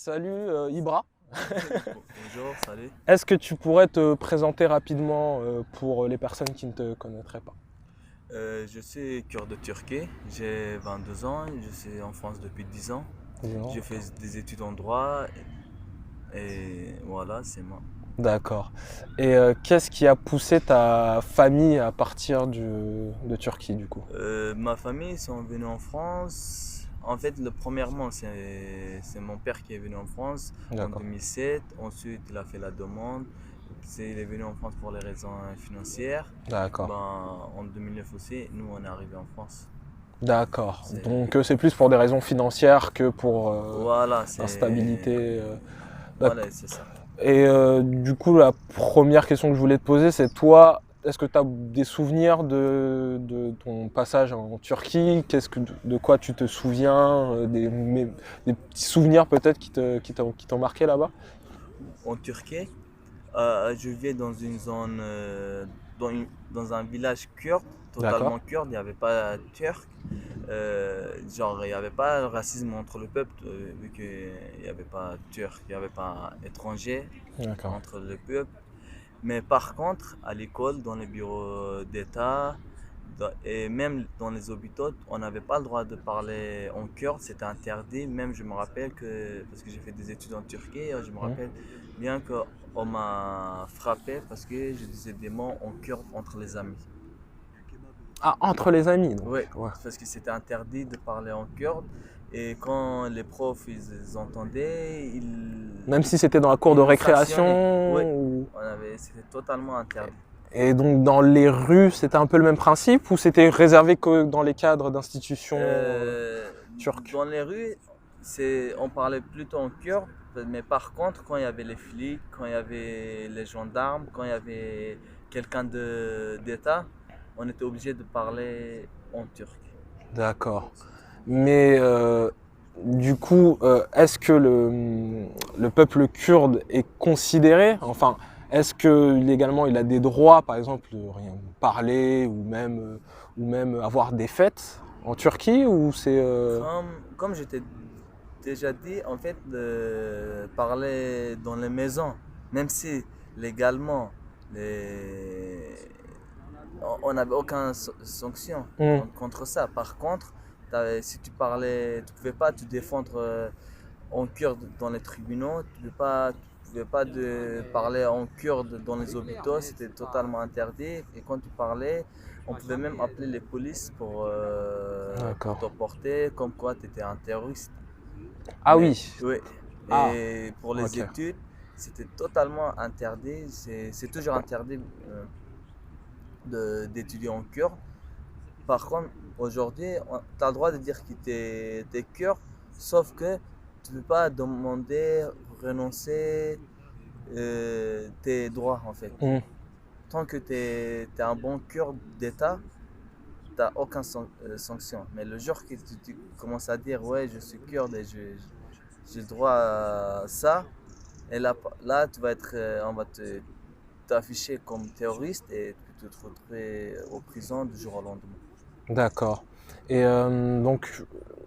Salut Ibra, Bonjour, salut. est-ce que tu pourrais te présenter rapidement pour les personnes qui ne te connaîtraient pas? Je suis kurde de Turquie, j'ai 22 ans, je suis en France depuis 10 ans. Non. J'ai fait des études en droit et voilà, c'est moi. D'accord. Et qu'est-ce qui a poussé ta famille à partir de Turquie du coup? Ma famille ils sont venus en France. En fait, premièrement, c'est mon père qui est venu en France en D'accord. 2007. Ensuite, il a fait la demande. Il est venu en France pour les raisons financières. D'accord. Ben, en 2009 aussi, nous, on est arrivés en France. D'accord. C'est, Donc c'est plus pour des raisons financières que pour voilà, c'est, instabilité. voilà, c'est ça. Et du coup, la première question que je voulais te poser, c'est toi, est-ce que tu as des souvenirs de ton passage en Turquie? De quoi tu te souviens? Des petits souvenirs peut-être qui t'ont marqué là-bas? En Turquie, je vivais dans une zone, dans un village kurde, D'accord. totalement kurde, il n'y avait pas turc. Genre, il n'y avait pas de racisme entre le peuple, vu qu'il n'y avait pas turc, il n'y avait pas étranger D'accord. entre le peuple. Mais par contre, à l'école, dans les bureaux d'État, et même dans les hôpitaux, on n'avait pas le droit de parler en kurde, c'était interdit. Même je me rappelle que, parce que j'ai fait des études en Turquie, je me Hmm. rappelle bien qu'on m'a frappé parce que je disais des mots en kurde entre les amis. Ah, entre les amis, Oui, donc. Ouais. parce que c'était interdit de parler en kurde. Et quand les profs ils entendaient, Même si c'était dans la cour de ils nous sanctionnaient. Oui, récréation c'était totalement interdit. et donc dans les rues, c'était un peu le même principe ou c'était réservé que dans les cadres d'institutions Euh, turques? dans les rues, on parlait plutôt en kurde, mais par contre, quand il y avait les flics, quand il y avait les gendarmes, quand il y avait quelqu'un d'État, on était obligé de parler en turc. D'accord. Mais du coup, est-ce que le peuple kurde est considéré, enfin, est-ce que légalement il a des droits, par exemple, de rien parler ou même avoir des fêtes en Turquie ou c'est Comme je t'ai déjà dit, en fait, de parler dans les maisons, même si légalement, les, on n'avait aucune sanction Hmm. contre ça. Par contre, si tu parlais, tu pouvais pas te défendre en kurde dans les tribunaux, tu pouvais pas parler en kurde dans les hôpitaux, c'était totalement interdit. Et quand tu parlais, on pouvait même appeler les polices pour D'accord. te porter, comme quoi tu étais un terroriste. Ah Mais oui. oui, Ah, et pour les ok. études, c'était totalement interdit. C'est toujours interdit d'étudier en kurde. Par contre, aujourd'hui, tu as le droit de dire que tu es kurde, sauf que tu ne peux pas demander, renoncer tes droits en fait. Hmm. Tant que tu es un bon kurde d'État, tu n'as aucune sanction. Mais le jour que tu commences à dire, ouais, je suis kurde et j'ai le droit à ça, et là tu vas être, on va t'afficher comme terroriste et tu peux te retrouver au prison du jour au lendemain. D'accord. Et donc,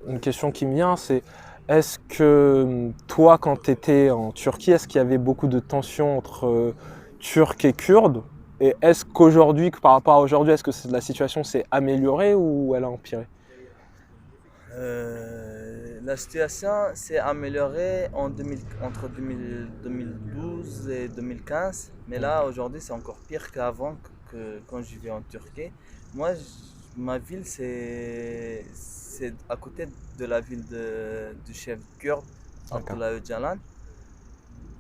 une question qui me vient, c'est est-ce que toi, quand tu étais en Turquie, est-ce qu'il y avait beaucoup de tensions entre Turcs et Kurdes? Et est-ce qu'aujourd'hui, par rapport à aujourd'hui, est-ce que la situation s'est améliorée ou elle a empiré? La situation s'est améliorée entre 2012 et 2015, mais Hmm. là aujourd'hui c'est encore pire qu'avant quand je vivais en Turquie. Moi, ma ville c'est à côté de la ville du chef kurde, D'accord. Abdullah Öcalan.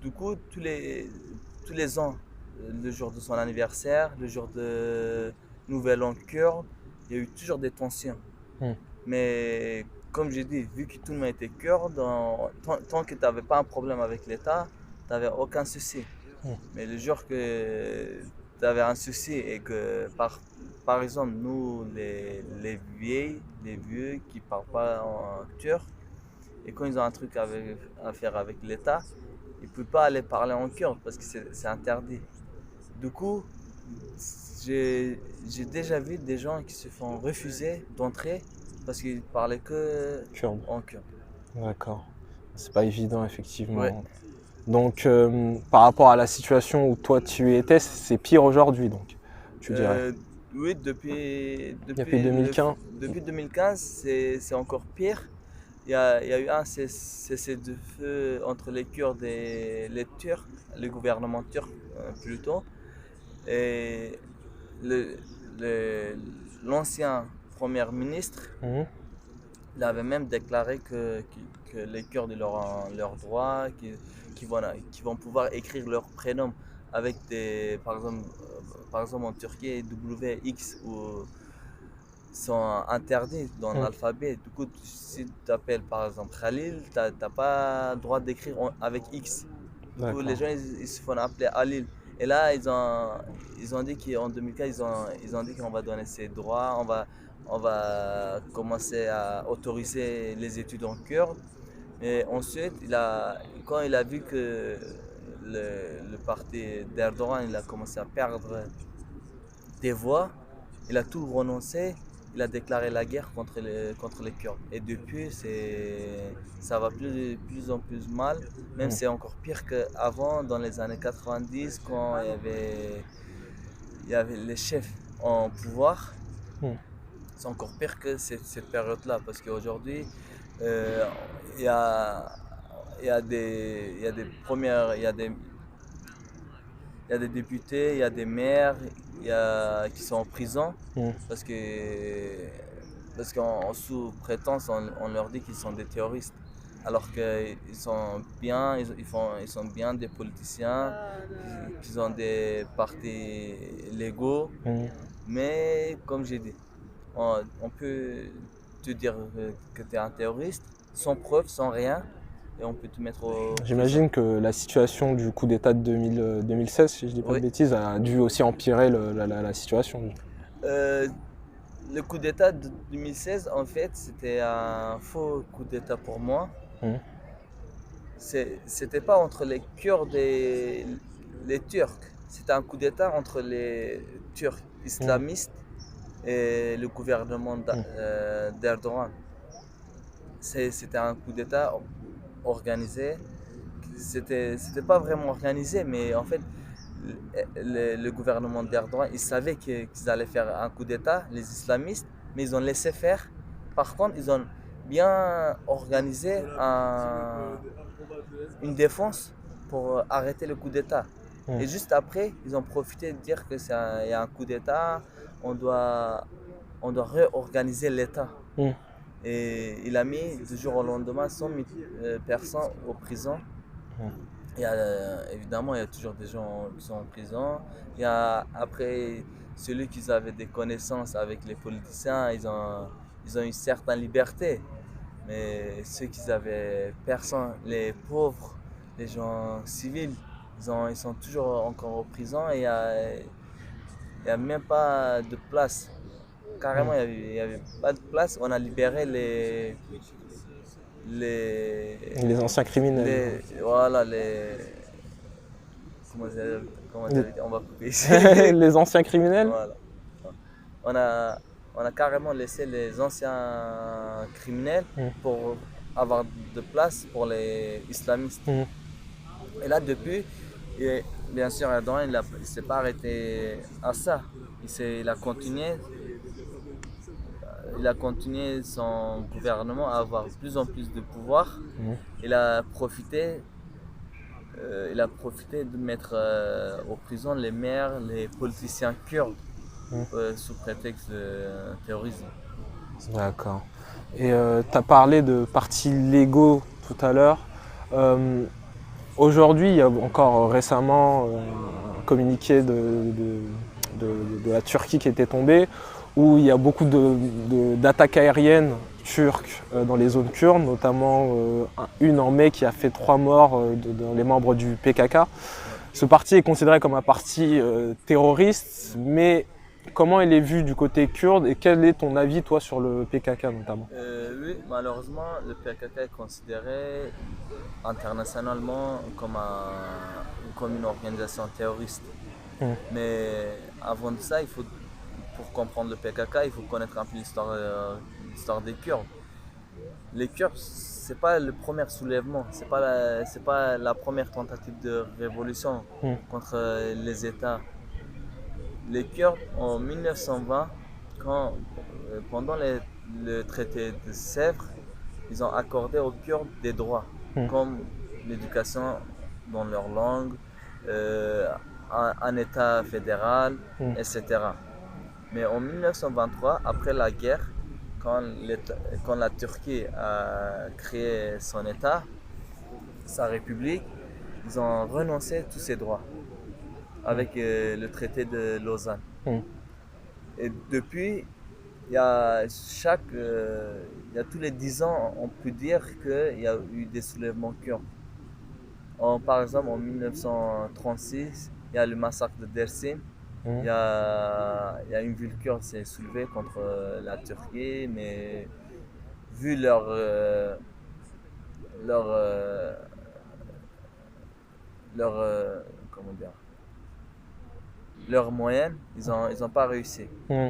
Du coup, tous les ans, le jour de son anniversaire, le jour de Nouvel An kurde, il y a eu toujours des tensions. Hmm. Mais comme j'ai dit, vu que tout le monde était kurde, tant que tu n'avais pas un problème avec l'État, tu n'avais aucun souci. Hmm. Mais le jour que tu avais un souci et que, par exemple, nous, les vieux qui ne parlent pas en turc, et quand ils ont un truc à faire avec l'État, ils ne peuvent pas aller parler en kurde parce que c'est interdit. Du coup, j'ai déjà vu des gens qui se font refuser d'entrer parce qu'ils parlaient que Kurde. en kurde. D'accord. C'est pas évident, effectivement. Ouais. Donc, par rapport à la situation où toi tu étais, c'est pire aujourd'hui, donc, tu dirais. Oui, depuis, Depuis depuis, le, 2015. depuis 2015, c'est encore pire. Il y a eu un cessez-le-feu entre les Kurdes et les Turcs, le gouvernement turc plutôt. Et le- le- l'ancien premier ministre, Mhm. il avait même déclaré que les Kurdes ils auront leurs droits, qu'ils vont pouvoir écrire leur prénom avec par exemple en Turquie, W, X ou sont interdits dans Mhm. l'alphabet. Du coup, si tu t'appelles par exemple Khalil, tu n'as pas le droit d'écrire avec X. Du coup, les D'accord. gens ils se font appeler Alil. Et là, ils ont dit qu'en 2004, ils ont dit qu'on va donner ces droits, on va commencer à autoriser les études en kurde. Et ensuite, quand il a vu que le parti d'Erdogan il a commencé à perdre des voix, il a tout renoncé, il a déclaré la guerre contre les Kurdes. Et depuis, ça va plus en plus mal, même Mhm. c'est encore pire qu'avant, dans les années 90, quand il y avait les chefs en pouvoir. Mhm. C'est encore pire que cette période-là, parce qu'aujourd'hui, euh, il y a, il y a des premières, il y a des députés, il y a des maires, qui sont en prison Mhm. parce que parce qu'en sous prétence on leur dit qu'ils sont des terroristes alors qu'ils sont bien ils sont bien des politiciens qu'ils ont des partis légaux, Mhm. mais comme j'ai dit on peut te dire que tu es un terroriste sans preuve, sans rien, et on peut te mettre en prison. J'imagine que la situation du coup d'État de 2016, si je dis pas de Oui. bêtises, a dû aussi empirer la situation. Euh, Le coup d'État de 2016, en fait, c'était un faux coup d'État pour moi. Mhm. C'était pas entre les Kurdes et les Turcs. C'était un coup d'État entre les Turcs Mhm. islamistes et le gouvernement Mhm. d'Erdogan. C'était un coup d'État organisé. C'était pas vraiment organisé, mais en fait, le gouvernement d'Erdogan, ils savaient qu'ils allaient faire un coup d'État, les islamistes, mais ils ont laissé faire. Par contre, ils ont bien organisé une défense pour arrêter le coup d'État. Mhm. Et juste après, ils ont profité de dire il y a un coup d'État, on doit réorganiser l'État. Mhm. Et il a mis du jour au lendemain 100 000 personnes en prison. Mhm. Évidemment, il y a toujours des gens qui sont en prison. Il y a, après, celui qui avait des connaissances avec les politiciens, ils ont une certaine liberté. Mais ceux qui avaient personne, les pauvres, les gens civils, ils sont toujours encore en prison et il y a même pas de place. Carrément, Mhm. il y avait pas de place. On a libéré Les anciens criminels. voilà, comment dire, Les, on va couper ici. les anciens criminels? Voilà. On a, on a carrément laissé les anciens criminels Mhm. pour avoir de place pour les islamistes. Mhm. Et là, depuis, bien sûr, Erdogan, il s'est pas arrêté à ça. Il a continué son gouvernement à avoir de plus en plus de pouvoir. Mhm. Il a profité de mettre en prison les maires, les politiciens kurdes Mhm. sous prétexte de terrorisme. D'accord. Et tu as parlé de partis légaux tout à l'heure. Euh, Aujourd'hui, il y a encore récemment un communiqué de la Turquie qui était tombé, où il y a beaucoup d'attaques aériennes turques dans les zones kurdes, notamment une en mai qui a fait 3 morts dans les membres du PKK. Ouais. Ce parti est considéré comme un parti terroriste, mais comment il est vu du côté kurde et quel est ton avis toi sur le PKK notamment? Oui, malheureusement, le PKK est considéré internationalement comme une organisation terroriste. Hmm. Mais avant de ça, pour comprendre le PKK, il faut connaître un peu l'histoire des Kurdes. Les Kurdes, c'est pas le premier soulèvement, c'est pas la première tentative de révolution Mm. contre les États. Les Kurdes, en 1920, pendant le traité de Sèvres, ils ont accordé aux Kurdes des droits, Mm. comme l'éducation dans leur langue, euh, un État fédéral, Mm. etc. Mais en 1923, après la guerre, quand la Turquie a créé son État, sa République, ils ont renoncé à tous ces droits avec le traité de Lausanne. Mm. Et depuis, il y a tous les 10 ans, on peut dire qu'il y a eu des soulèvements kurdes. Par exemple, en 1936, il y a le massacre de Dersim. Mm. Il y a une ville kurde qui s'est soulevée contre la Turquie, mais vu leur, euh, leur, comment dire, leurs moyens, ils ont pas réussi. Mm.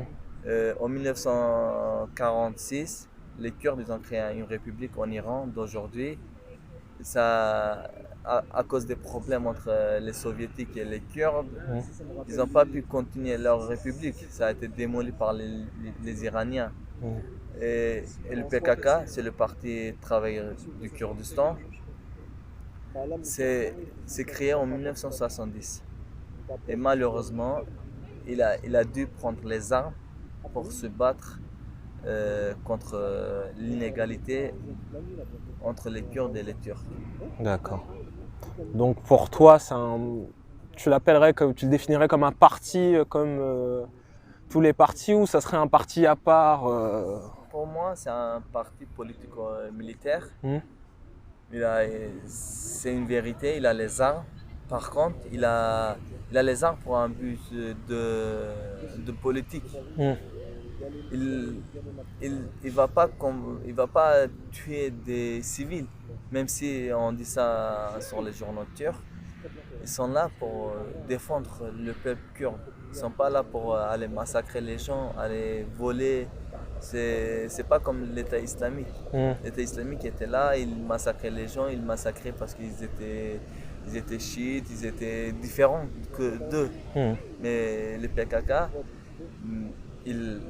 En 1946, les Kurdes ils ont créé une république en Iran d'aujourd'hui. Ça, à cause des problèmes entre les soviétiques et les Kurdes, Mm. ils n'ont pas pu continuer leur république. Ça a été démoli par les Iraniens. Mm. Et le PKK, c'est le Parti travailleur du Kurdistan, c'est créé en 1970. Et malheureusement, il a dû prendre les armes pour se battre contre l'inégalité entre les Kurdes et les Turcs. D'accord. Donc pour toi, tu l'appellerais comme, tu le définirais comme un parti, comme tous les partis, ou ça serait un parti à part Pour moi, c'est un parti politico-militaire. Hmm. C'est une vérité, il a les armes. Par contre, il a les armes pour un but de politique. Hmm. Il va pas tuer des civils, même si on dit ça sur les journaux turcs. Ils sont là pour défendre le peuple kurde. Ils sont pas là pour aller massacrer les gens, aller voler. C'est pas comme l'État islamique. Hmm. L'État islamique était là, il massacrait les gens, il massacrait parce ils étaient chiites, ils étaient différents que d'eux. Hmm. Mais le PKK, il,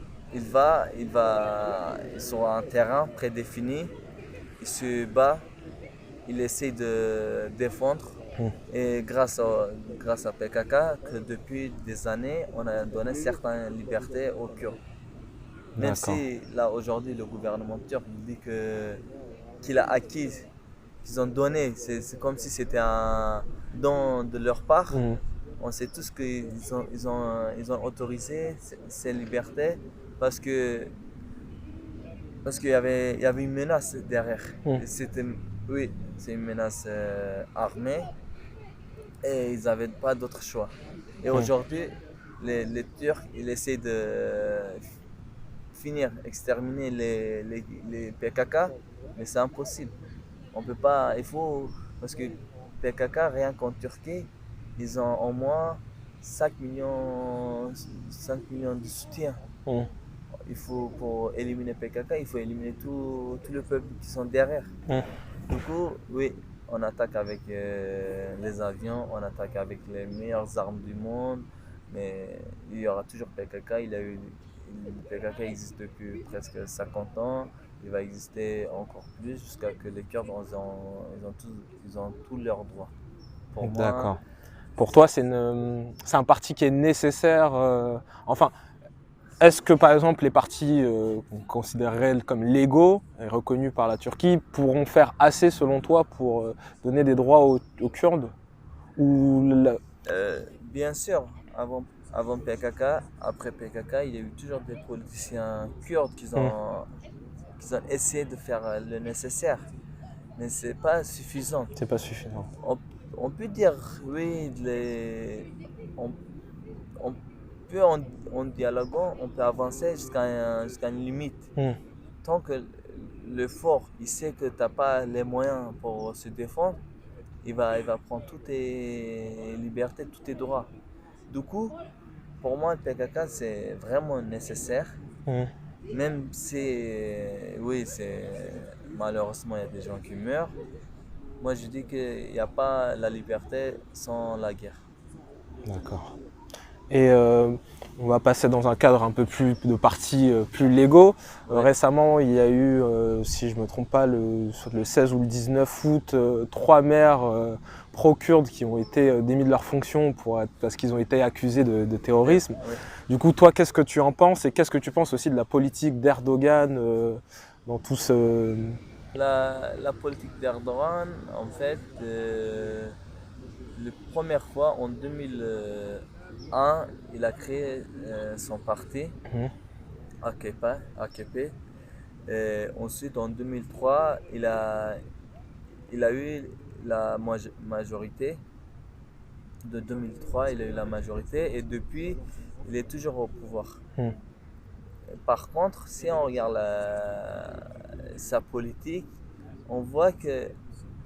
sur un terrain prédéfini, il se bat, il essaie de défendre. Hmm. Et grâce à PKK, que depuis des années, on a donné certaines libertés aux Kurdes. Même D'accord. si là aujourd'hui le gouvernement turc dit qu'il a acquis, qu'ils ont donné, c'est comme si c'était un don de leur part. Hmm. On sait tous ils ont autorisé ces libertés parce que il y avait une menace derrière. Hmm. Oui, c'est une menace armée et ils n'avaient pas d'autre choix. Et aujourd'hui, les Turcs, ils essaient de exterminer les PKK, mais c'est impossible. On peut pas, parce que PKK, rien qu'en Turquie, ils ont au moins 5 millions de soutiens. Hmm. Pour éliminer PKK, il faut éliminer tout le peuple qui sont derrière. Hmm. Du coup, oui, on attaque avec les avions, on attaque avec les meilleures armes du monde, mais il y aura toujours PKK. Le PKK existe depuis presque 50 ans, il va exister encore plus jusqu'à que les Kurdes ils ont tous leurs droits. Pour moi, D'accord. Pour toi, c'est un parti qui est nécessaire. Enfin, est-ce que par exemple les partis qu'on considérerait comme légaux et reconnus par la Turquie pourront faire assez selon toi pour donner des droits aux Kurdes ou bien sûr, avant PKK, après PKK, il y a eu toujours des politiciens kurdes qui ont essayé de faire le nécessaire. Mais c'est pas suffisant. c'est pas suffisant? On peut dire, oui, on, on peut en dialoguant, on peut avancer jusqu'à une limite. Hmm. Tant que le fort, il sait que tu n'as pas les moyens pour se défendre, il va prendre toutes tes libertés, tous tes droits. Du coup, pour moi, le PKK, c'est vraiment nécessaire. Hmm. Même si, oui, malheureusement, il y a des gens qui meurent. Moi, je dis qu'il n'y a pas la liberté sans la guerre. D'accord. Et on va passer dans un cadre un peu plus de partis plus légaux. Ouais. Récemment, il y a eu, si je ne me trompe pas, sur le 16 ou le 19 août, 3 maires pro-kurdes qui ont été démis de leurs fonctions parce qu'ils ont été accusés de terrorisme. Ouais. Du coup, toi, qu'est-ce que tu en penses et qu'est-ce que tu penses aussi de la politique d'Erdogan dans tout ce... La politique d'Erdogan, en fait, la première fois en 2001, il a créé son parti, Mhm. AKP. Et ensuite, en 2003, il a eu la majorité. De 2003, il a eu la majorité et depuis, il est toujours au pouvoir. Mhm. Par contre, si on regarde sa politique, on voit que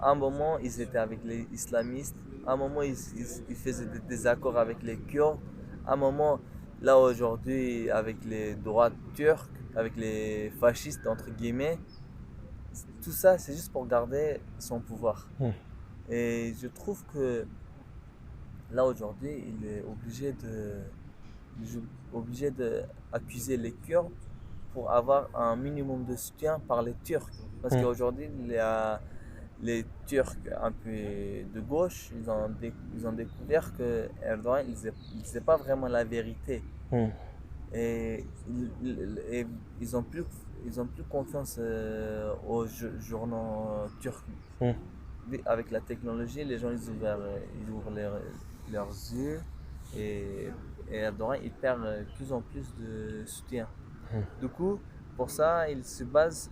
à un moment, ils étaient avec les islamistes, à un moment, ils faisaient des accords avec les Kurdes, à un moment, là aujourd'hui, avec les droites turques, avec les fascistes, entre guillemets, tout ça, c'est juste pour garder son pouvoir. Mhm. Et je trouve que là aujourd'hui, il est obligé d'accuser les Kurdes pour avoir un minimum de soutien par les Turcs. Parce Mhm. qu'aujourd'hui, les Turcs un peu de gauche, ils ont découvert que Erdogan, il disait pas vraiment la vérité. Mhm. Et, ils ont plus confiance aux journaux turcs. Mhm. Avec la technologie, les gens ils ouvrent leurs yeux et, et Erdogan il perd de plus en plus de soutien. Du coup, pour ça, il se base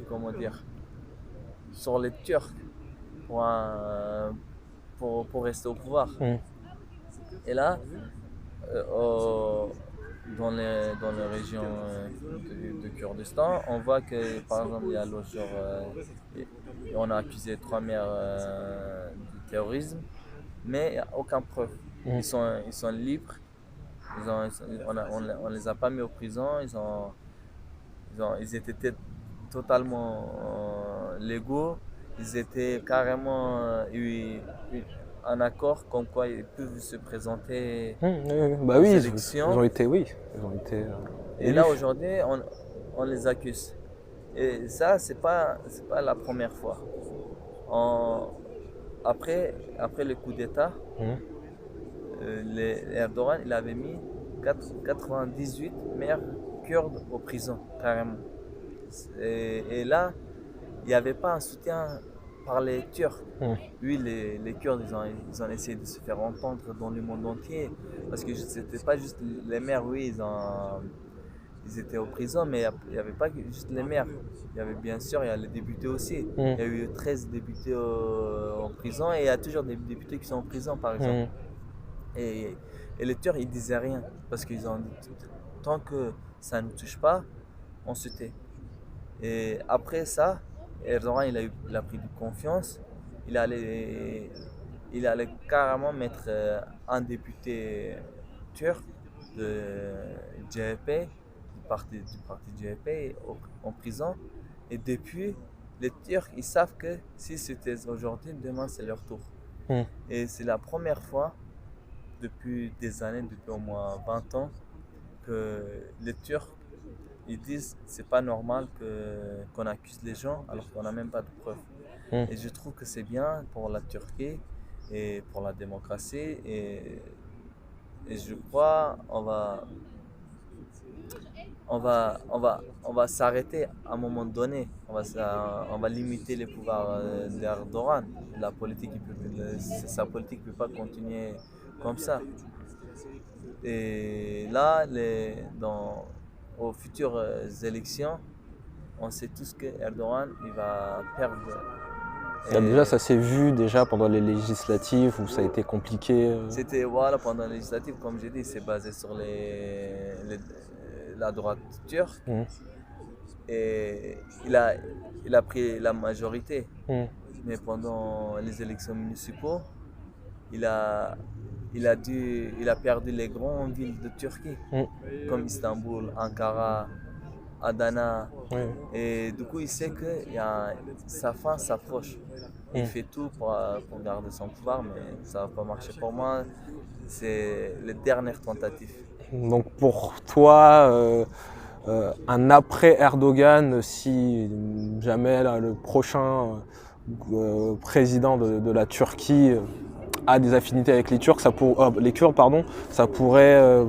comment dire, sur les Turcs pour, pour rester au pouvoir. Mhm. Et là, dans les régions de Kurdistan, on voit que par exemple, il y a l'autre jour, on a accusé 3 maires de terrorisme, mais il n'y a aucune preuve. Mhm. Ils sont libres, on les a pas mis en prison, ils étaient totalement légaux, ils étaient carrément un accord comme quoi ils peuvent se présenter Bah aux oui, ils élections. ont été, oui, ils ont été Et là, élus. aujourd'hui, on les accuse. Et ça, c'est pas la première fois. En- après le coup d'État, Mhm. Erdogan, il avait mis 98 maires kurdes en prison, carrément. Et là, il n'y avait pas un soutien par les Turcs. Mhm. Oui, les Kurdes, ils ont essayé de se faire entendre dans le monde entier. Parce que c'était pas juste les maires, oui, ils étaient en prison, mais il n'y avait pas juste les maires. Il y avait bien sûr, il y a les députés aussi. Mhm. Il y a eu 13 députés en prison et il y a toujours des députés qui sont en prison, par exemple. Mhm. Et, et les Turcs, ils disaient rien. Parce qu'ils ont dit, tant que ça ne touche pas, on se tait. Et après ça, Erdogan, il a pris de confiance. Il allait, il allait carrément mettre un député turc de CHP, du parti CHP, en prison. Et depuis, les Turcs, ils savent que si c'était aujourd'hui, demain c'est leur tour. Mhm. Et c'est la première fois depuis des années, depuis au moins 20 ans, que les Turcs ils disent c'est pas normal qu'on accuse les gens alors qu'on n'a même pas de preuves. Mhm. Et je trouve que c'est bien pour la Turquie et pour la démocratie et je crois on va s'arrêter à un moment donné. On va limiter les pouvoirs d'Erdogan. La politique, sa politique ne peut pas continuer comme ça. Et là, aux futures élections, on sait tous que Erdogan il va perdre. Bah, déjà, Et ça s'est vu déjà pendant les législatives où ça a été compliqué. c'était voilà, pendant les législatives, comme j'ai dit, c'est basé sur la droite turque. Mhm. Et il a pris la majorité. Mhm. Mais pendant les élections municipales, il a, il a perdu les grandes villes de Turquie, Mm. comme Istanbul, Ankara, Adana. Oui. Et du coup, il sait que sa fin s'approche. Il Mm. fait tout pour garder son pouvoir, mais ça va pas marcher. Pour moi, c'est les dernières tentatives. Donc pour toi, un après Erdogan, si jamais là, le prochain président de la Turquie a des affinités avec les Turcs, les Kurdes, pardon, ça pourrait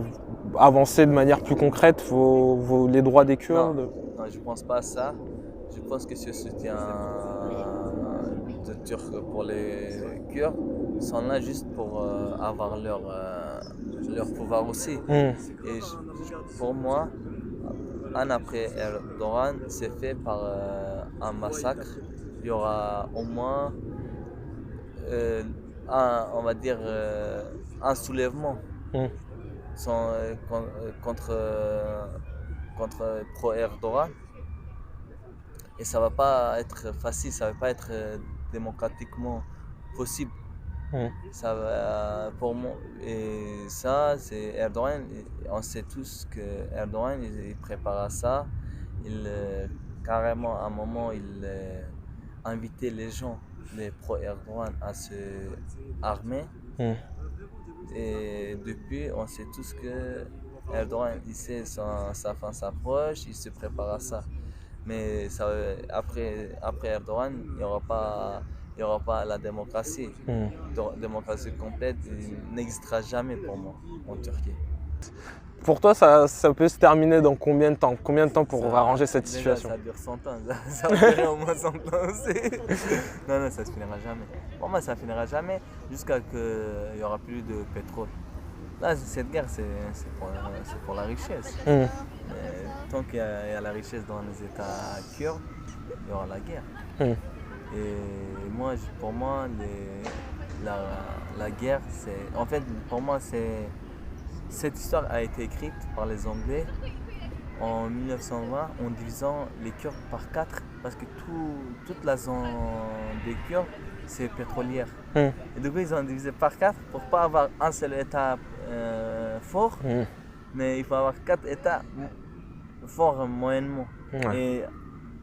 avancer de manière plus concrète les droits des Kurdes. Non, je pense pas à ça. Je pense que ce soutien de Turcs pour les Kurdes sont là juste pour avoir leur pouvoir aussi. Mm. Et pour moi, un après Erdogan, c'est fait par un massacre. Il y aura au moins, on va dire, un soulèvement Mm. contre pro-Erdogan. Et ça va pas être facile, ça va pas être démocratiquement possible. Mm. Ça va, pour moi, et ça, c'est Erdogan. On sait tous que Erdogan, il prépare à ça. Carrément, à un moment, il invitait les gens, les pro-Erdogan, à se armer. Mm. Et depuis, on sait tous que Erdogan, il sait sa fin s'approche, il se prépare à ça. Mais ça, après Erdogan, il y aura pas la démocratie. Mm. Démocratie complète n'existera jamais pour moi en Turquie. Pour toi, ça peut se terminer dans combien de temps? Combien de temps pour arranger cette Déjà, situation? ça dure 100 ans. Ça va durer au moins 100 ans aussi. Non, ça ne se finira jamais. Pour moi, ça ne finira jamais jusqu'à ce qu'il n'y aura plus de pétrole. Là, cette guerre, c'est pour la richesse. Mm. Mais tant qu'il y a la richesse dans les États kurdes, il y aura la guerre. Mm. Et moi, pour moi, la guerre, c'est. En fait, pour moi, cette histoire a été écrite par les Anglais en 1920 en divisant les Kurdes par 4 parce que toute la zone des Kurdes, c'est pétrolière. Mm. Et du coup, ils ont divisé par 4 pour ne pas avoir un seul État fort, Mm. mais il faut avoir 4 États forts moyennement. Ouais. Et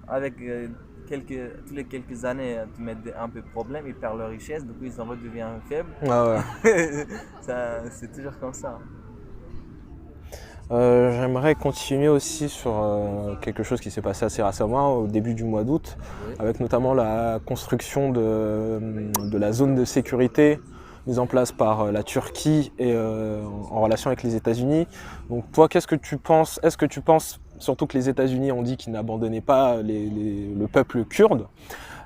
avec tous les quelques années, tu mets un peu de problème, ils perdent leur richesse, du coup ils en redeviennent faibles. Ah ouais. C'est toujours comme ça. J'aimerais continuer aussi sur quelque chose qui s'est passé assez récemment, au début du mois d'août, Oui. avec notamment la construction de la zone de sécurité mise en place par la Turquie et en relation avec les États-Unis. Donc toi, qu'est-ce que tu penses? Est-ce que tu penses, surtout que les États-Unis ont dit qu'ils n'abandonnaient pas le peuple kurde,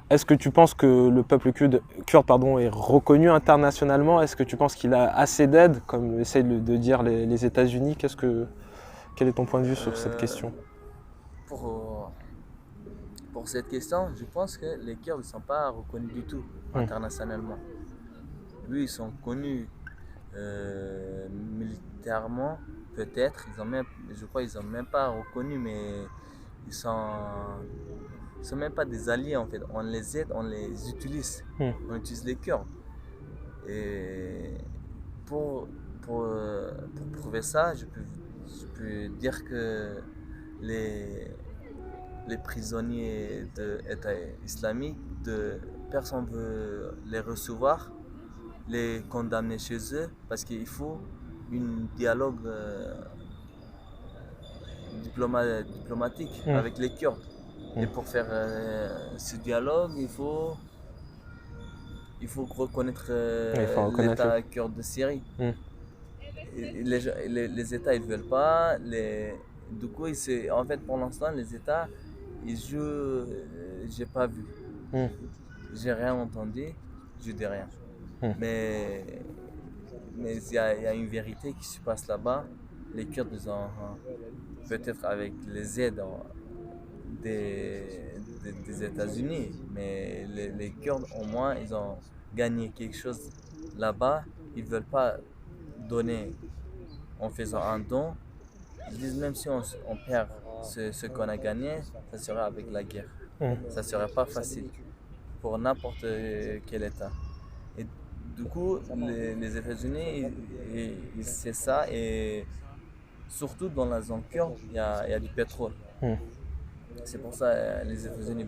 est-ce que tu penses que le peuple kurde est reconnu internationalement? Est-ce que tu penses qu'il a assez d'aide, comme essayent de dire les États-Unis? Quel est ton point de vue sur cette question? Pour cette question, je pense que les Kurdes ne sont pas reconnus du tout internationalement. Oui, ils sont connus militairement, peut-être. Je crois qu'ils ne sont même pas reconnus, mais ils sont même pas des alliés en fait. On les aide, on les utilise. On utilise les Kurdes. Et pour prouver ça, je peux dire que les prisonniers de l'État islamique, personne ne veut les recevoir, les condamner chez eux, parce qu'il faut un dialogue diplomatique avec les Kurdes. Et pour faire ce dialogue, il faut reconnaître l'État kurde de Syrie. Et les États ils veulent pas. Du coup, en fait, pour l'instant, les États ils jouent. J'ai pas vu. J'ai rien entendu. Je dis rien. Mais il y a une vérité qui se passe là-bas. Les Kurdes, ils ont peut-être avec les aides des États-Unis, mais les Kurdes, au moins, ils ont gagné quelque chose là-bas. Ils ne veulent pas donner en faisant un don. Ils disent même si on perd ce qu'on a gagné, ça sera avec la guerre. Ça ne serait pas facile pour n'importe quel État. Et du coup, les États-Unis, c'est ça. Et surtout dans la zone kurde, il y a du pétrole. Hmm. C'est pour ça les États-Unis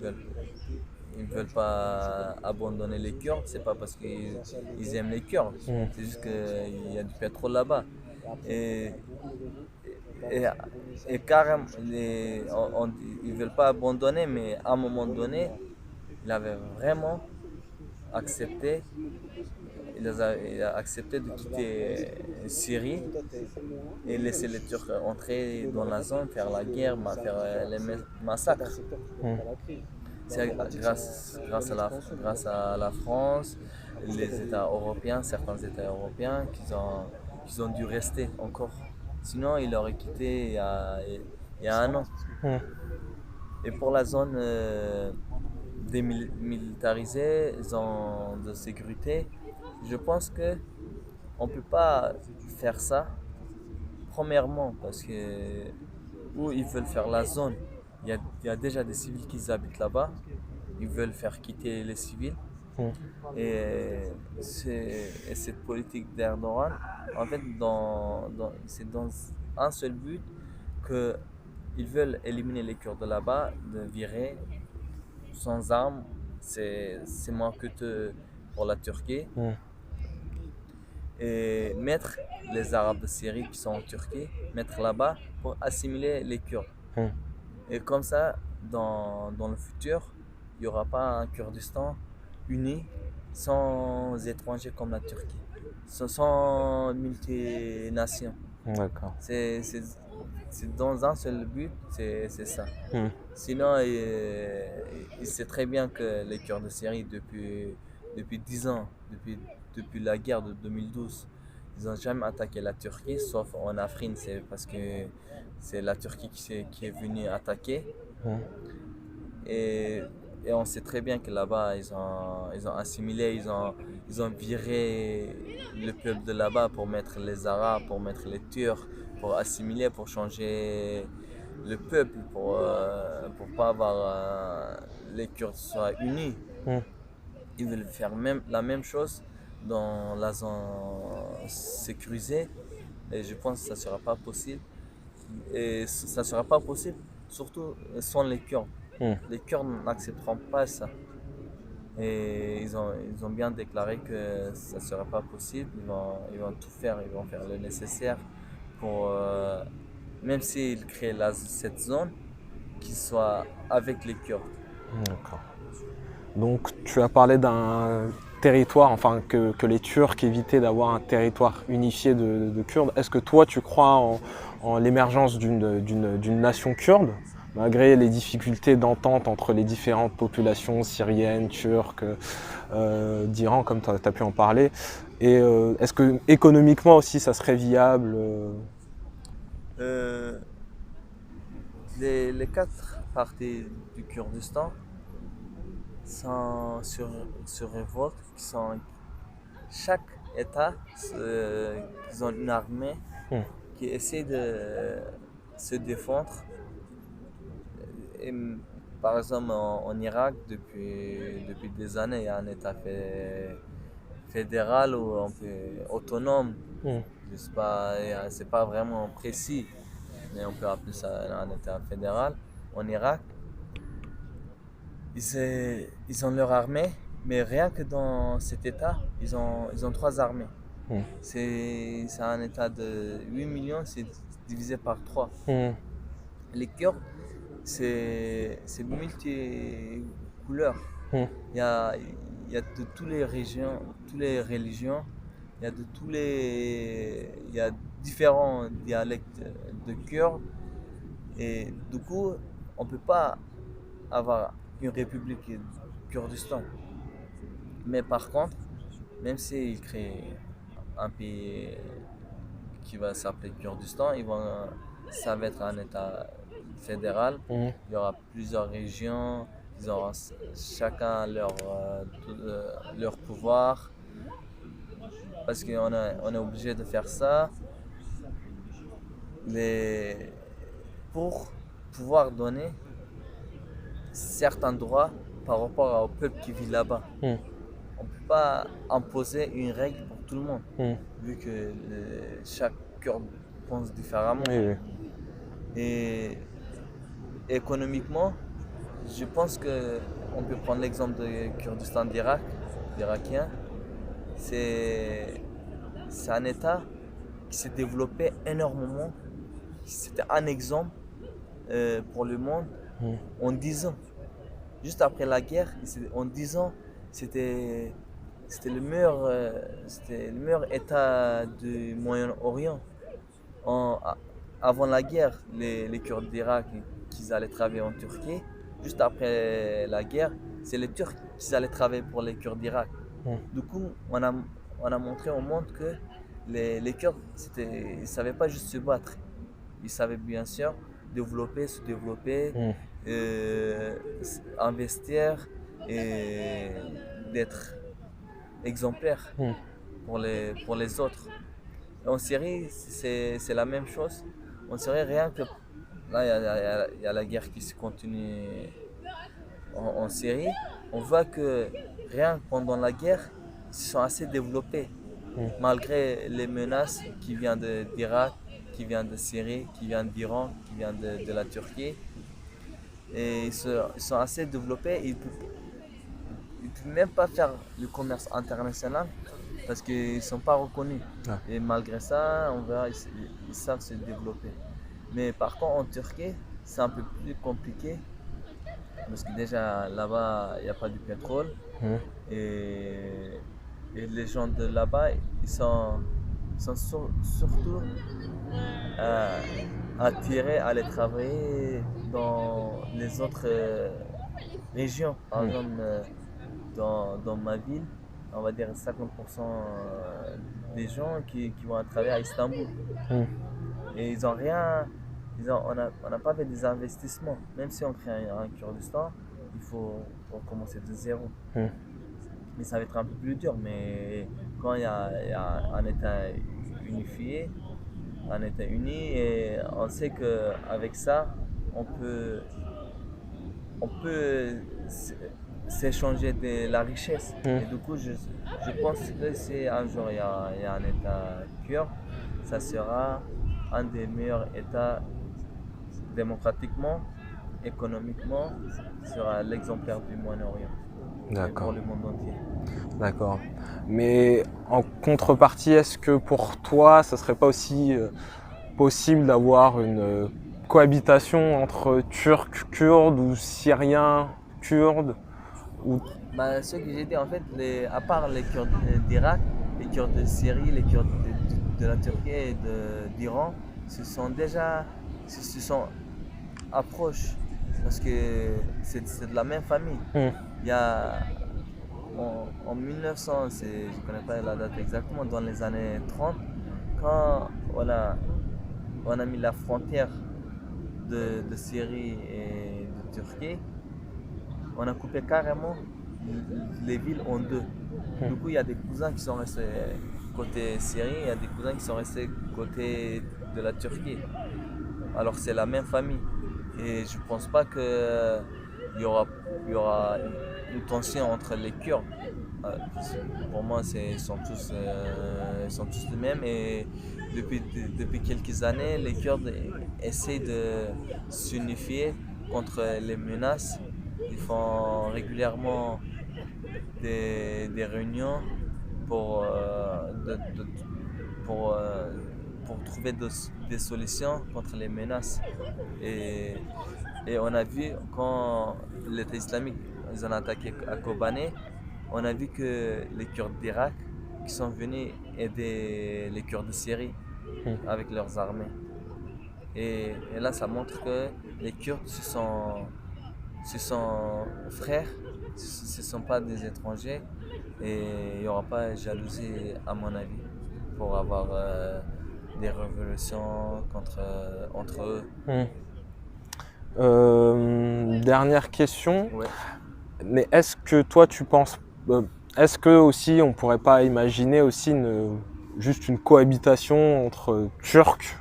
ils veulent pas abandonner les Kurdes. C'est pas parce qu'ils aiment les Kurdes. Hmm. C'est juste qu'il y a du pétrole là-bas. Et, et, et carrément, ils veulent pas abandonner, mais à un moment donné, il avait vraiment accepté. Il a accepté de quitter Syrie et laisser les Turcs entrer dans la zone, faire la guerre, faire les massacres. Hmm. C'est grâce à la France, les États européens, certains États européens, qu'ils ont dû rester encore. Sinon, ils l'auraient quitté il y a un an. Hmm. Et pour la zone démilitarisée, zone de sécurité, je pense que on peut pas faire ça. Premièrement, parce que où ils veulent faire la zone, il y a déjà des civils qui habitent là-bas. Ils veulent faire quitter les civils. Hmm. Et cette politique d'Erdogan, en fait, c'est dans un seul but que ils veulent éliminer les Kurdes de là-bas, de virer sans armes. C'est moins coûteux pour la Turquie. Hmm. Et mettre les Arabes de Syrie qui sont en Turquie, mettre là-bas pour assimiler les Kurdes. Hmm. Et comme ça, dans le futur, il n'y aura pas un Kurdistan uni sans étrangers comme la Turquie, sans multinations. D'accord. C'est dans un seul but, c'est ça. Hmm. Sinon, il sait très bien que les Kurdes de Syrie, depuis 10 ans, depuis la guerre de 2012, ils n'ont jamais attaqué la Turquie, sauf en Afrin, c'est parce que c'est la Turquie qui est venue attaquer. Hmm. Et, et on sait très bien que là-bas, ils ont assimilé, ils ont viré le peuple de là-bas pour mettre les Arabes, pour mettre les Turcs, pour assimiler, pour changer le peuple, pour pas avoir les Kurdes soient unis. Hmm. Ils veulent faire la même chose dans la zone sécurisée. Et je pense que ça ne sera pas possible. Et ça ne sera pas possible, surtout sans les Kurdes. Hmm. Les Kurdes n'accepteront pas ça. Et ils ont bien déclaré que ça ne sera pas possible. Ils vont tout faire, ils vont faire le nécessaire pour, même s'ils créent cette zone, qu'ils soient avec les Kurdes. D'accord. Donc tu as parlé d'un territoire, enfin que les Turcs évitaient d'avoir un territoire unifié de Kurdes. Est-ce que toi tu crois en l'émergence d'une nation kurde, malgré les difficultés d'entente entre les différentes populations syriennes, turques, d'Iran, comme tu as pu en parler? Et est-ce que économiquement aussi ça serait viable? Les quatre parties du Kurdistan sont sur révolte, chaque État, ils ont une armée Hmm. qui essaie de se défendre. Et, par exemple, en Irak, depuis des années, il y a un État fédéral ou autonome. Hmm. Je sais pas, c'est pas vraiment précis, mais on peut appeler ça un État fédéral. En Irak, ils ont leur armée, mais rien que dans cet État, ils ont trois armées. Hmm. C'est un État de 8 millions, c'est divisé par 3. Hmm. Les Kurdes, c'est multicouleurs. Hmm. Il y a de toutes les régions, il y a il y a différents dialectes de Kurdes. Et du coup, on ne peut pas avoir une république du Kurdistan. Mais par contre, même s'ils créent un pays qui va s'appeler Kurdistan, ça va être un État fédéral. Hmm. Il y aura plusieurs régions, ils auront chacun leur pouvoir. Parce on est obligé de faire ça pour pouvoir donner certains droits par rapport au peuple qui vit là-bas. Hmm. on peut pas imposer une règle pour tout le monde, Mm. vu que chaque Kurde pense différemment. Oui, oui. Et économiquement, je pense que on peut prendre l'exemple de Kurdistan d'Irak, d'Irakiens. C'est c'est un État qui s'est développé énormément. C'était un exemple pour le monde Mm. en 10 ans. Juste après la guerre, en 10 ans, c'était c'était le meilleur État du Moyen-Orient. Avant la guerre, les Kurdes d'Irak qui allaient travailler en Turquie. Juste après la guerre, c'est les Turcs qui allaient travailler pour les Kurdes d'Irak. Mm. Du coup, on a montré au monde que les Kurdes, ils ne savaient pas juste se battre. Ils savaient bien sûr se développer, Mm. investir et d'être exemplaires Mm. pour les autres. En Syrie, c'est la même chose. En Syrie, rien que là, il y a la guerre qui se continue en Syrie. On voit que rien que pendant la guerre, ils se sont assez développés, Mm. malgré les menaces qui viennent d'Irak, qui viennent de Syrie, qui viennent d'Iran, qui viennent de la Turquie. Et ils sont assez développés. Ils ne peuvent même pas faire le commerce international parce qu'ils ne sont pas reconnus. Ah. Et malgré ça, on verra, ils savent se développer. Mais par contre, en Turquie, c'est un peu plus compliqué parce que déjà là-bas, il n'y a pas de pétrole. Mm. Et, et les gens de là-bas, ils sont surtout attirés à aller travailler dans les autres régions. Par Mm. exemple, dans ma ville, on va dire 50% des gens qui vont travailler à Istanbul. Mm. Et ils ont rien, on n'a pas fait des investissements. Même si on crée un Kurdistan, il faut recommencer de zéro. Mm. Mais ça va être un peu plus dur. Mais quand il y a un État unifié, un État uni, et on sait qu'avec ça, on peut s'échanger de la richesse. Mm. Et du coup, je pense que si un jour il y a un État kurde, ça sera un des meilleurs États démocratiquement, économiquement, sera l'exemplaire du Moyen-Orient et pour D'accord. le monde entier. D'accord. Mais en contrepartie, est-ce que pour toi, ça serait pas aussi possible d'avoir une cohabitation entre Turcs kurdes ou Syriens kurdes ou... Bah, ce que j'ai dit, en fait, à part les Kurdes d'Irak, les Kurdes de Syrie, les Kurdes de la Turquie et d'Iran, se sont approches parce que c'est de la même famille. Mm. Il y a en 1900, je ne connais pas la date exactement, dans les années 30, quand on a mis la frontière de Syrie et de Turquie, on a coupé carrément les villes en deux. Du coup, il y a des cousins qui sont restés côté Syrie, il y a des cousins qui sont restés côté de la Turquie. Alors c'est la même famille. Et je pense pas qu'il y aura une tension entre les Kurdes. Pour moi, ils sont tous les mêmes. Et depuis quelques années, les Kurdes essaient de s'unifier contre les menaces. Ils font régulièrement des réunions pour, pour, euh, pour trouver des solutions contre les menaces. Et, et on a vu quand l'État islamique ils ont attaqué à Kobané, on a vu que les Kurdes d'Irak qui sont venus aider les Kurdes de Syrie avec leurs armées. Et là, ça montre que les Kurdes ce sont frères, ce ne sont pas des étrangers et il n'y aura pas de jalousie à mon avis pour avoir des révolutions entre eux. Dernière question, Ouais. mais est-ce que toi tu penses, est-ce que aussi on pourrait pas imaginer aussi juste une cohabitation entre Turcs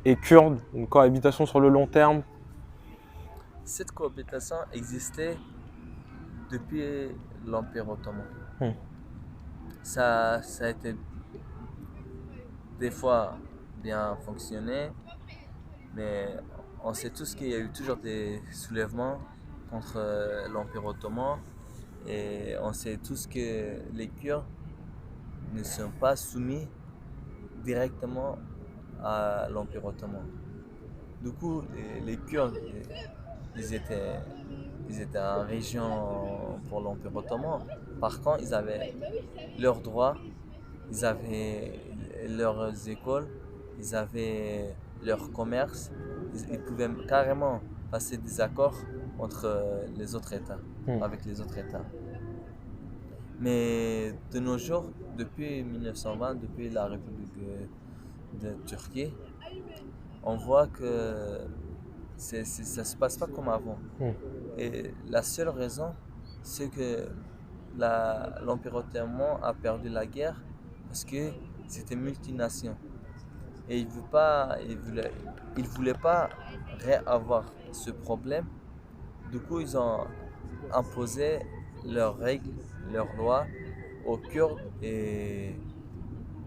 et Kurdes, une cohabitation sur le long terme? Cette cohabitation existait depuis l'Empire ottoman. Hmm. Ça a été des fois bien fonctionné, mais on sait tous qu'il y a eu toujours des soulèvements contre l'Empire ottoman et on sait tous que les Kurdes ne sont pas soumis directement à l'Empire ottoman. Du coup, les Kurdes, ils étaient, ils étaient en région pour l'Empire ottoman. Par contre, ils avaient leurs droits, ils avaient leurs écoles, ils avaient leur commerce, ils pouvaient carrément passer des accords entre les autres États, Hmm. avec les autres États. Mais de nos jours, depuis 1920, depuis la République de Turquie, on voit que ça se passe pas comme avant. Hmm. Et la seule raison, c'est que l'Empire ottoman a perdu la guerre parce que c'était multinations. Et ils voulaient pas réavoir ce problème. Du coup, ils ont imposé leurs règles, leurs lois aux Kurdes et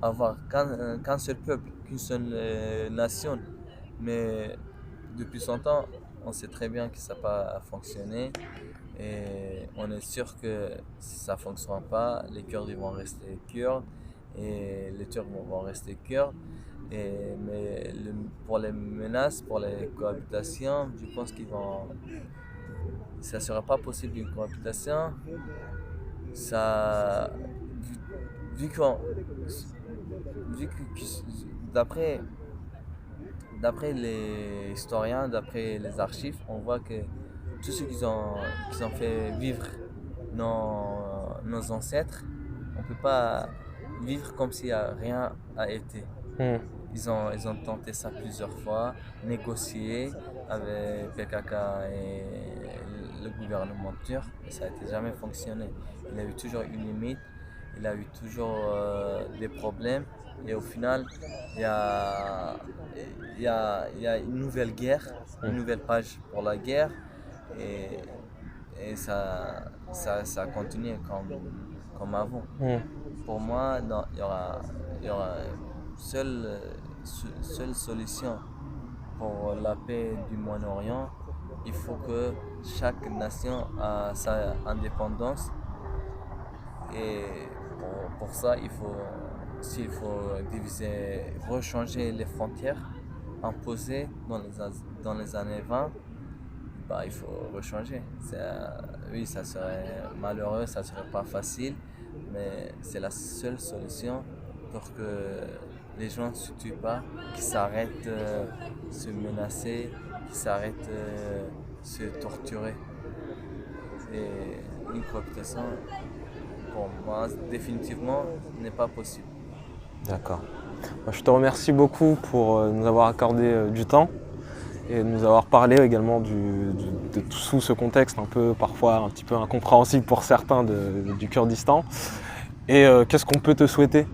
avoir qu'un seul peuple, qu'une seule nation. Mais depuis 100 ans, on sait très bien que ça n'a pas fonctionné et on est sûr que ça ne fonctionnera pas. Les Kurdes ils vont rester Kurdes et les Turcs vont rester Kurdes. Mais pour les menaces, pour les cohabitations, je pense ça ne sera pas possible une cohabitation. Ça, vu, vu qu'on, d'après D'après les historiens, d'après les archives, on voit que tous ceux qui ont fait vivre nos ancêtres, on ne peut pas vivre comme s'il n'y a rien a été. Hmm. Ils ont tenté ça plusieurs fois, négocier avec PKK et le gouvernement turc, mais ça n'a jamais fonctionné. Il y a eu toujours une limite, il a eu toujours des problèmes, et au final, il y a, il y a une nouvelle guerre, une nouvelle page pour la guerre, et, et ça continue comme avant. Hmm. Pour moi, non, il y aura seule solution pour la paix du Moyen-Orient. Il faut que chaque nation a sa indépendance et pour ça, s'il faut diviser, rechanger les frontières imposées dans les années 20, bah, il faut rechanger. Oui, ça serait malheureux, ça serait pas facile, mais c'est la seule solution pour que les gens ne se tuent pas, qu'ils s'arrêtent de se menacer, qu'ils s'arrêtent de se torturer. Et une cohabitation, pour moi, définitivement, n'est pas possible. D'accord. Je te remercie beaucoup pour nous avoir accordé du temps et nous avoir parlé également de tout ce contexte un peu parfois un petit peu incompréhensible pour certains du Kurdistan. Et qu'est-ce qu'on peut te souhaiter?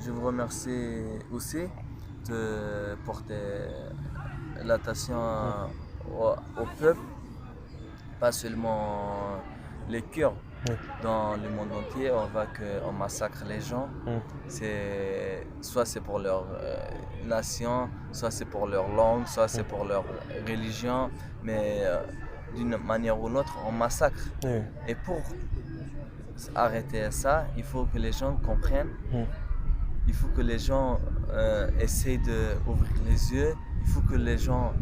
Je vous remercie aussi de porter l'attention au peuple, pas seulement les Kurdes. Oui. Dans le monde entier, on voit qu'on massacre les gens. Soit c'est pour leur nation, soit c'est pour leur langue, soit c'est pour leur religion, mais d'une manière ou d'une autre, on massacre. Oui. Et pour arrêter ça, il faut que les gens comprennent. Il faut que les gens essayent d'ouvrir les yeux. Il faut que les gens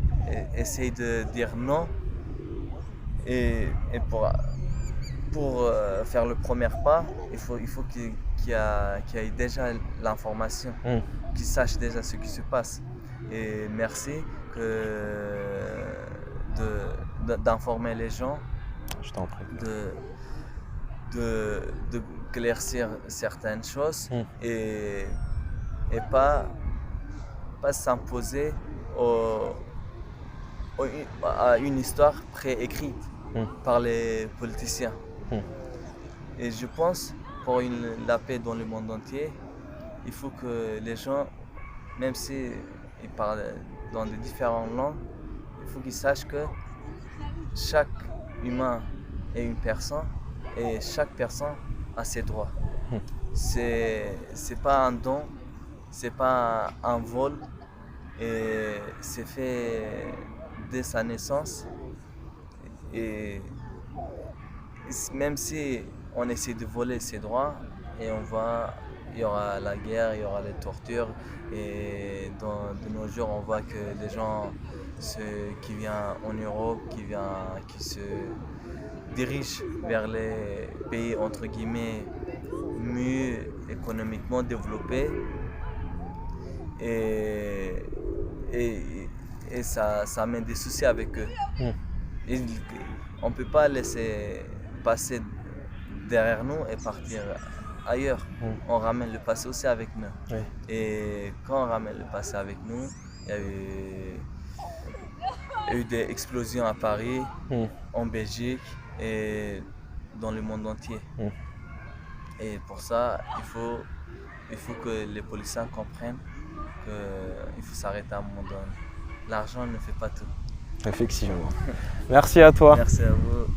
essayent de dire non. Et pour faire le premier pas, il faut qu'il y ait déjà l'information, qu'ils sachent déjà ce qui se passe. Et merci d'informer les gens, Je t'en prie. de éclaircir certaines choses et pas s'imposer à une histoire préécrite par les politiciens. Et je pense pour la paix dans le monde entier, il faut que les gens, même s'ils parlent dans de différentes langues, il faut qu'ils sachent que chaque humain est une personne et chaque personne à ses droits. Hmm. C'est pas un don, c'est pas un vol, et c'est fait dès sa naissance. Et même si on essaie de voler ses droits, et il y aura la guerre, il y aura les tortures, et de nos jours, on voit que les gens qui viennent en Europe, qui se dirigent vers les pays entre guillemets mieux économiquement développés, et, ça amène des soucis avec eux. Mm. Et on ne peut pas laisser passer derrière nous et partir ailleurs. Mm. On ramène le passé aussi avec nous. Oui. Et quand on ramène le passé avec nous, il y a eu des explosions à Paris, en Belgique et dans le monde entier. Et pour ça, il faut que les policiers comprennent qu'il faut s'arrêter à un moment donné. L'argent ne fait pas tout. Effectivement. Merci à toi. Merci à vous.